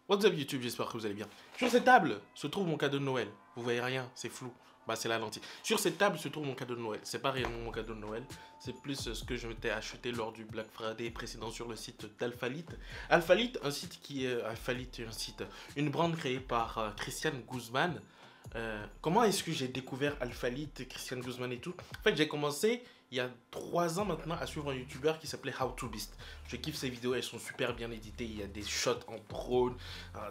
What's up YouTube, j'espère que vous allez bien. Sur cette table se trouve mon cadeau de Noël. Vous voyez rien, c'est flou. Bah c'est la lentille. Sur cette table se trouve mon cadeau de Noël. C'est pas réellement mon cadeau de Noël, c'est plus ce que je m'étais acheté lors du Black Friday précédent sur le site d'Alphalite. Alphalite, un site qui est une brand créée par Christian Guzman. Comment est-ce que j'ai découvert Alphalite, Christian Guzman et tout? En fait, j'ai commencé il y a 3 ans maintenant à suivre un youtubeur qui s'appelait How2Beast. Je kiffe ses vidéos, elles sont super bien éditées. Il y a des shots en drone,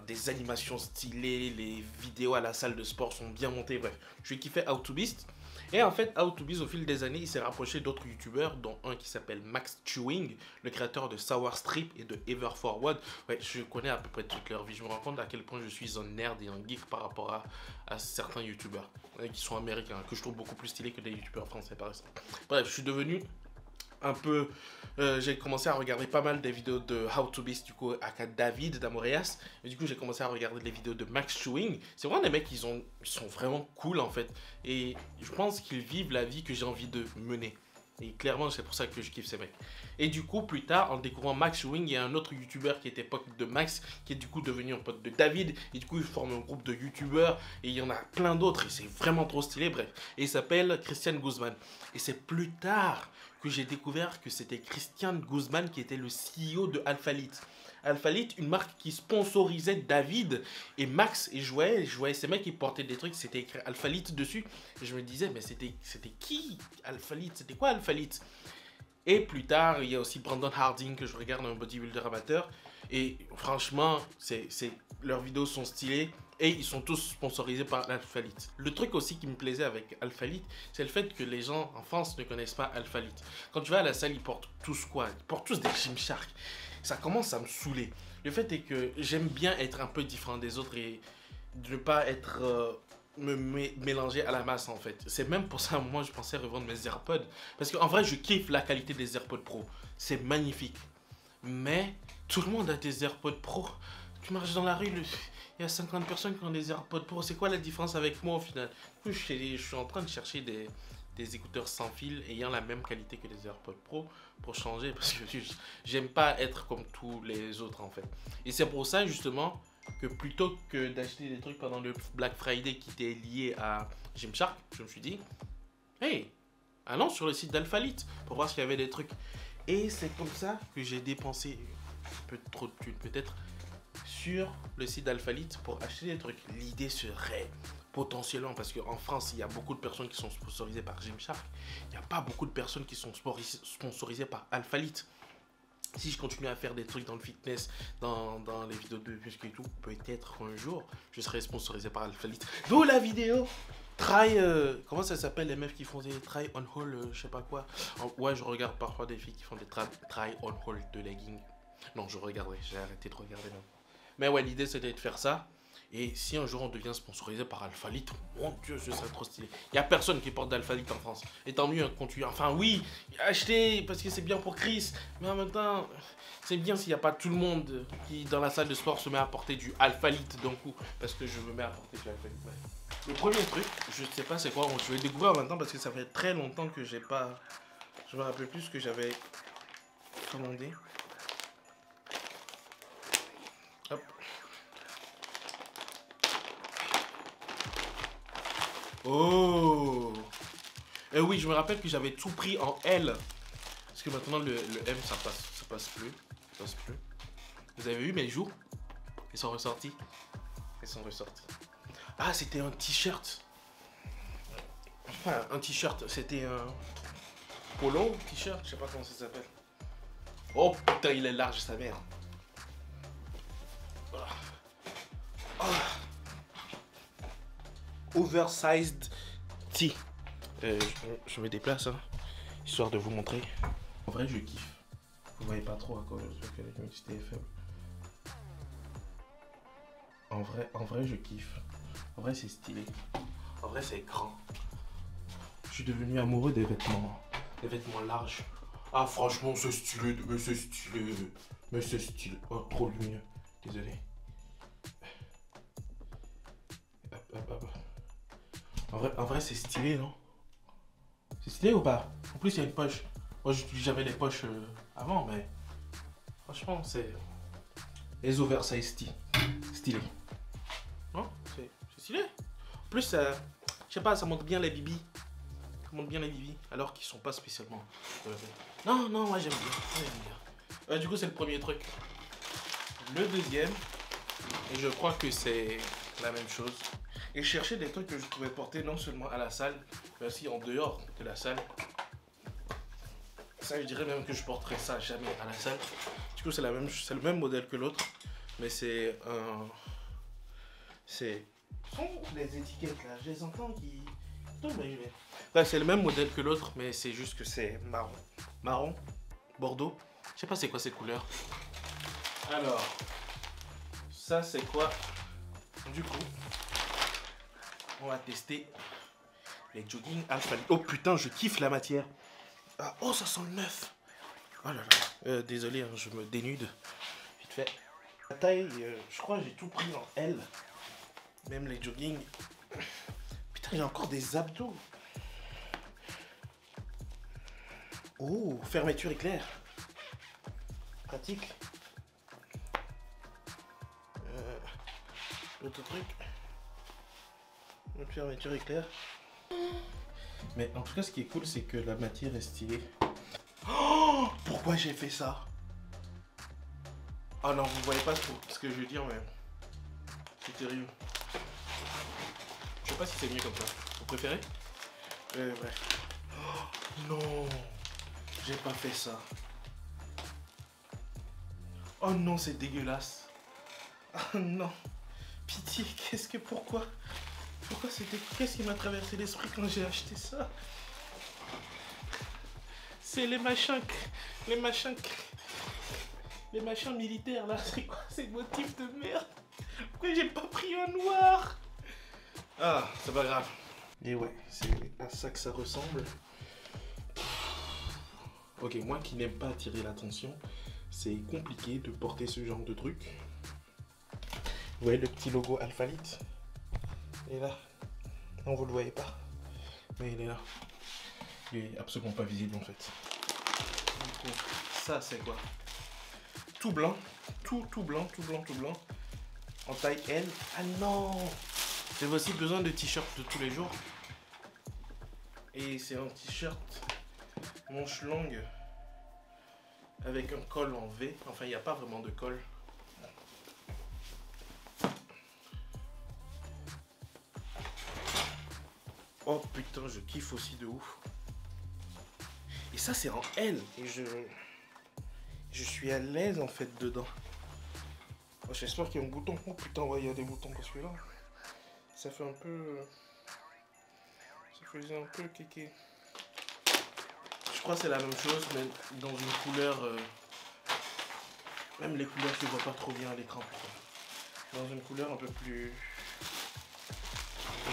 des animations stylées, les vidéos à la salle de sport sont bien montées. Bref, je kiffais How2Beast. Et en fait, How2Beast, au fil des années, il s'est rapproché d'autres youtubeurs, dont un qui s'appelle Max Chewing, le créateur de Sour Strip et de Ever Forward. Ouais, je connais à peu près toute leur vie. Je me rends compte à quel point je suis un nerd et un geek par rapport à certains youtubeurs qui sont américains, que je trouve beaucoup plus stylés que des youtubeurs français par exemple. Bref, je suis devenu un peu... j'ai commencé à regarder pas mal des vidéos de How2Beast, du coup, à David d'Amoreas. Et du coup, j'ai commencé à regarder les vidéos de Max Chewing. C'est vraiment des mecs qui sont vraiment cool, en fait. Et je pense qu'ils vivent la vie que j'ai envie de mener. Et clairement, c'est pour ça que je kiffe ces mecs. Et du coup, plus tard, en découvrant Max Chewing, il y a un autre youtubeur qui était pote de Max, qui est du coup devenu un pote de David. Et du coup, ils forment un groupe de youtubeurs. Et il y en a plein d'autres. Et c'est vraiment trop stylé, bref. Et il s'appelle Christian Guzman. Et c'est plus tard que j'ai découvert que c'était Christian Guzman qui était le CEO de Alphalite. Alphalite, une marque qui sponsorisait David et Max. Et je voyais ces mecs qui portaient des trucs, c'était écrit Alphalite dessus. Et je me disais, mais c'était qui Alphalite? C'était quoi Alphalite? Et plus tard, il y a aussi Brandon Harding que je regarde, un bodybuilder amateur. Et franchement, leurs vidéos sont stylées. Et ils sont tous sponsorisés par Alphalite. Le truc aussi qui me plaisait avec Alphalite, c'est le fait que les gens en France ne connaissent pas Alphalite. Quand tu vas à la salle, ils portent tous quoi? Ils portent tous des Gymshark. Ça commence à me saouler. Le fait est que j'aime bien être un peu différent des autres et de ne pas être... mélanger à la masse en fait. C'est même pour ça, moi je pensais revendre mes AirPods. Parce qu'en vrai, je kiffe la qualité des AirPods Pro. C'est magnifique. Mais tout le monde a des AirPods Pro. Tu marches dans la rue, il y a 50 personnes qui ont des AirPods Pro. C'est quoi la différence avec moi au final? Du coup, je suis en train de chercher des écouteurs sans fil ayant la même qualité que les AirPods Pro pour changer. Parce que j'aime pas être comme tous les autres en fait. Et c'est pour ça justement que plutôt que d'acheter des trucs pendant le Black Friday qui était lié à Gymshark, je me suis dit, hey, allons sur le site d'Alphalite pour voir s'il y avait des trucs. Et c'est comme ça que j'ai dépensé un peu trop de thunes peut-être sur le site d'Alphalite pour acheter des trucs. L'idée serait potentiellement, parce qu'en France, il y a beaucoup de personnes qui sont sponsorisées par Gymshark, il n'y a pas beaucoup de personnes qui sont sponsorisées par Alphalite. Si je continue à faire des trucs dans le fitness, dans les vidéos de muscu et tout, peut-être un jour, je serai sponsorisé par Alphalite. D'où la vidéo Try, comment ça s'appelle les meufs qui font des try on haul, je sais pas quoi. Ouais, je regarde parfois des filles qui font des try on haul de leggings. Non, je regarderai, j'ai arrêté de regarder maintenant. Mais ouais, l'idée c'était de faire ça. Et si un jour on devient sponsorisé par Alphalite, mon Dieu, ce serait trop stylé. Il n'y a personne qui porte d'Alphalite en France. Et tant mieux, enfin oui, achetez parce que c'est bien pour Chris. Mais en même temps, c'est bien s'il n'y a pas tout le monde qui dans la salle de sport se met à porter du Alphalite d'un coup. Parce que je me mets à porter du Alphalite. Ouais. Le premier truc, je sais pas c'est quoi, je vais découvrir maintenant parce que ça fait très longtemps que j'ai pas... Je me rappelle plus ce que j'avais commandé. Hop. Oh! Et oui, je me rappelle que j'avais tout pris en L. Parce que maintenant le M ça passe plus. Vous avez vu mes joues? Ils sont ressortis. Ah, c'était un t-shirt. Enfin, un t-shirt, c'était un polo t-shirt, je sais pas comment ça s'appelle. Oh putain, il est large sa mère. Oversized tee. Je me déplace, hein, histoire de vous montrer. En vrai, je kiffe. Vous voyez pas trop à cause de la luminosité est faible. En vrai, je kiffe. En vrai, c'est stylé. En vrai, c'est grand. Je suis devenu amoureux des vêtements larges. Ah, franchement, c'est stylé. Mais c'est stylé. Oh, trop lumineux. Désolé. Hop. En vrai, c'est stylé, non? C'est stylé ou pas? En plus, il y a une poche. Moi, j'avais les poches avant, mais franchement, c'est les oversize tee. stylé. Non, c'est stylé. En plus, je sais pas, ça montre bien les bibis. Ça montre bien les bibis, alors qu'ils sont pas spécialement... Non, non, moi j'aime bien. Moi, j'aime bien. Du coup, c'est le premier truc. Le deuxième, et je crois que c'est la même chose. Et je cherchais des trucs que je pouvais porter non seulement à la salle, mais aussi en dehors de la salle. Ça, je dirais même que je porterai ça jamais à la salle. Du coup, c'est le même modèle que l'autre, mais c'est un... C'est... les étiquettes là, je les entends qui... Là, c'est le même modèle que l'autre, mais c'est juste que c'est marron. Marron, bordeaux. Je sais pas c'est quoi ces couleurs. Alors, ça c'est quoi? Du coup, on va tester les jogging Alphalite. Oh putain, je kiffe la matière. Ah, oh, ça sent le neuf. Oh là là. Désolé, hein, je me dénude. Vite fait. La taille, je crois que j'ai tout pris en L. Même les jogging. Putain, il y a encore des abdos. Oh, fermeture éclair. Pratique. L'autre truc. Une fermeture éclair. Mais en tout cas, ce qui est cool, c'est que la matière est stylée. Oh, pourquoi j'ai fait ça? Oh non, vous voyez pas ce que je veux dire, mais c'est terrible. Je sais pas si c'est mieux comme ça. Vous préférez? Ouais. Oh, non, j'ai pas fait ça. Oh non, c'est dégueulasse. Oh non. Pitié, pourquoi c'était... Qu'est-ce qui m'a traversé l'esprit quand j'ai acheté ça? C'est les machins militaires là, c'est quoi ces motifs de merde? Pourquoi j'ai pas pris un noir? Ah, c'est pas grave. Et ouais, c'est à ça que ça ressemble. Ok, moi qui n'aime pas attirer l'attention, c'est compliqué de porter ce genre de truc. Vous voyez le petit logo Alphalite? Il est là. Non, vous le voyez pas. Mais il est là. Il est absolument pas visible en fait. Du coup, ça c'est quoi? Tout blanc. Tout blanc. En taille L. Ah non! J'ai aussi besoin de t-shirts de tous les jours. Et c'est un t-shirt manche longue avec un col en V. Enfin, il n'y a pas vraiment de col. Oh putain, je kiffe aussi de ouf. Et ça, c'est en L. Et je suis à l'aise en fait dedans. Oh, j'espère qu'il y a un bouton. Oh putain, ouais, il y a des boutons parce que là, ça fait un peu... Ça faisait un peu kéké. Je crois que c'est la même chose, mais dans une couleur... Même les couleurs, je ne vois pas trop bien à l'écran. Dans une couleur un peu plus...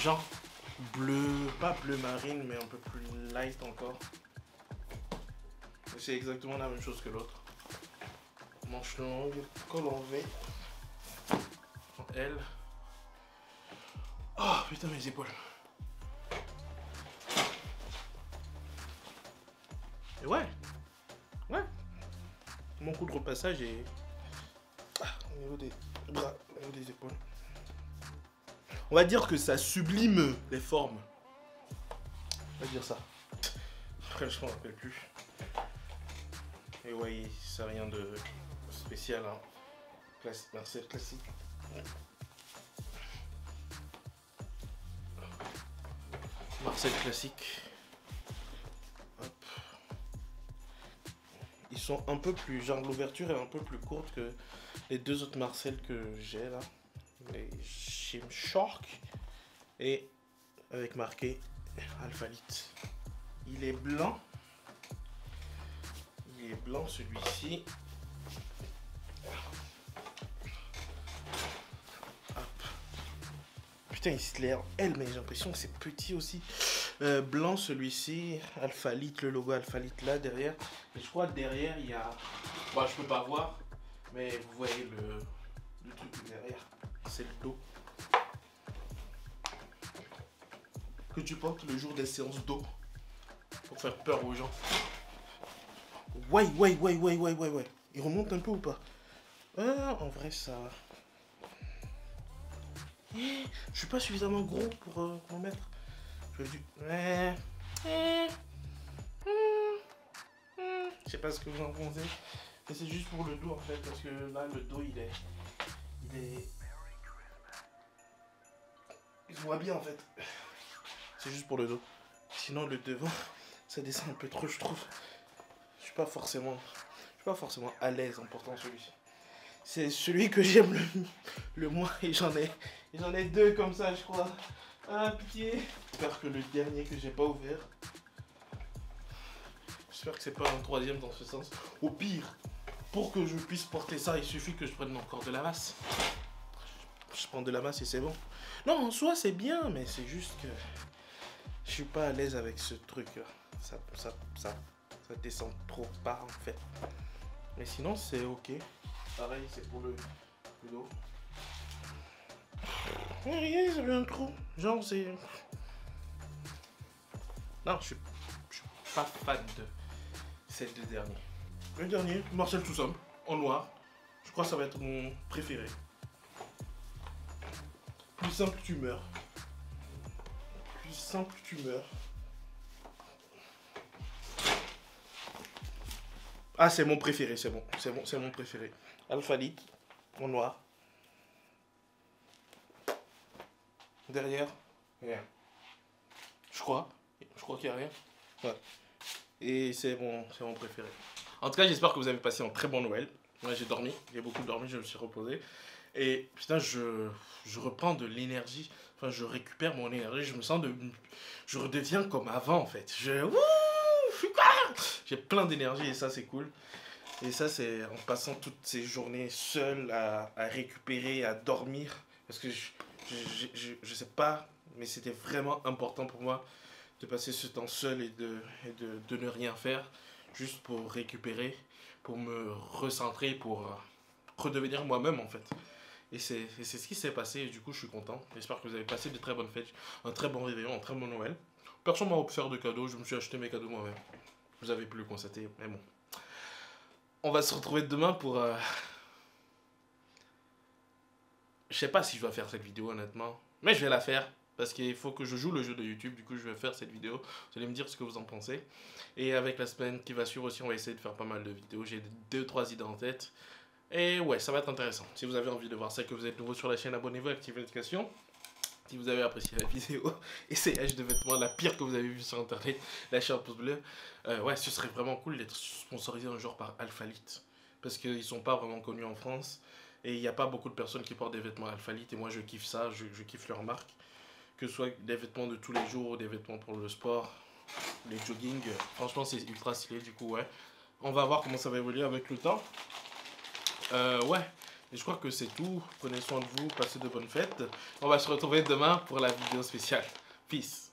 Genre bleu, pas bleu marine, mais un peu plus light encore. C'est exactement la même chose que l'autre. Manche longue, col en V. En L. Oh putain, mes épaules. Et ouais. Mon coup de repassage est au niveau des bras, au niveau des épaules. On va dire que ça sublime les formes. On va dire ça. Après, je m'en rappelle plus. Et ouais, c'est rien de spécial. Hein. Marcel classique. Marcel classique. Hop. Ils sont un peu plus... Genre l'ouverture est un peu plus courte que les deux autres Marcel que j'ai là. Les Gymshark. Et avec marqué Alphalite. Il est blanc. Il est blanc celui-ci. Putain, il se l'air L, mais j'ai l'impression que c'est petit aussi. Blanc celui-ci. Alphalite, le logo Alphalite là derrière. Et je crois que derrière il y a... Bon, je peux pas voir. Mais vous voyez le truc derrière. C'est le dos. Que tu portes le jour des séances d'eau. Pour faire peur aux gens. Ouais. Il remonte un peu ou pas? En vrai, ça... Je suis pas suffisamment gros pour en mettre. Je vais je sais pas ce que vous en pensez. Mais c'est juste pour le dos en fait. Parce que là, le dos, il se voit bien en fait. C'est juste pour le dos. Sinon, le devant, ça descend un peu trop, je trouve. Je suis pas forcément à l'aise en portant celui-ci. C'est celui que j'aime le moins et j'en ai deux comme ça, je crois. Ah, pitié. J'espère que le dernier que j'ai pas ouvert. J'espère que c'est pas un troisième dans ce sens. Au pire, pour que je puisse porter ça, il suffit que je prenne encore de la masse. Je prends de la masse et c'est bon. Non, en soi, c'est bien, mais c'est juste que je suis pas à l'aise avec ce truc-là. Ça descend trop bas en fait. Mais sinon, c'est ok. Pareil, c'est pour le dos. Rien, ça fait un trou. Genre, c'est. Non, je suis pas fan de ces deux derniers. Le dernier, Marcel Toussaint, en noir. Je crois que ça va être mon préféré. Plus simple, tu meurs. Plus simple, tu meurs. Ah, c'est mon préféré, c'est bon. C'est mon préféré. Alphalite, en noir. Derrière, rien. Je crois qu'il n'y a rien. Ouais. Et c'est mon préféré. En tout cas, j'espère que vous avez passé un très bon Noël. Moi, j'ai dormi, j'ai beaucoup dormi, je me suis reposé. Et putain, je reprends de l'énergie. Enfin, je récupère mon énergie. Je redeviens comme avant, en fait. J'ai plein d'énergie et ça, c'est cool. Et ça, c'est en passant toutes ces journées seul à récupérer, à dormir. Parce que je sais pas, mais c'était vraiment important pour moi de passer ce temps seul et de ne rien faire. Juste pour récupérer, pour me recentrer, pour redevenir moi-même en fait. Et c'est ce qui s'est passé et du coup je suis content. J'espère que vous avez passé de très bonnes fêtes, un très bon réveillon, un très bon Noël. Personne m'a offert de cadeaux, je me suis acheté mes cadeaux moi-même. Vous avez pu le constater, mais bon. On va se retrouver demain pour... Je sais pas si je dois faire cette vidéo honnêtement, mais je vais la faire. Parce qu'il faut que je joue le jeu de YouTube, du coup je vais faire cette vidéo. Vous allez me dire ce que vous en pensez. Et avec la semaine qui va suivre aussi, on va essayer de faire pas mal de vidéos. J'ai 2-3 idées en tête. Et ouais, ça va être intéressant. Si vous avez envie de voir ça, que vous êtes nouveau sur la chaîne, abonnez-vous, activez les notifications. Si vous avez apprécié la vidéo, essayage de vêtements, la pire que vous avez vue sur internet, lâchez un pouce bleu. Ouais, ce serait vraiment cool d'être sponsorisé un jour par Alphalite. Parce qu'ils sont pas vraiment connus en France. Et il n'y a pas beaucoup de personnes qui portent des vêtements Alphalite. Et moi je kiffe ça, je kiffe leur marque. Que ce soit des vêtements de tous les jours, des vêtements pour le sport, les jogging. Franchement, c'est ultra stylé, du coup, ouais. On va voir comment ça va évoluer avec le temps. Ouais, et je crois que c'est tout. Prenez soin de vous, passez de bonnes fêtes. On va se retrouver demain pour la vidéo spéciale. Peace.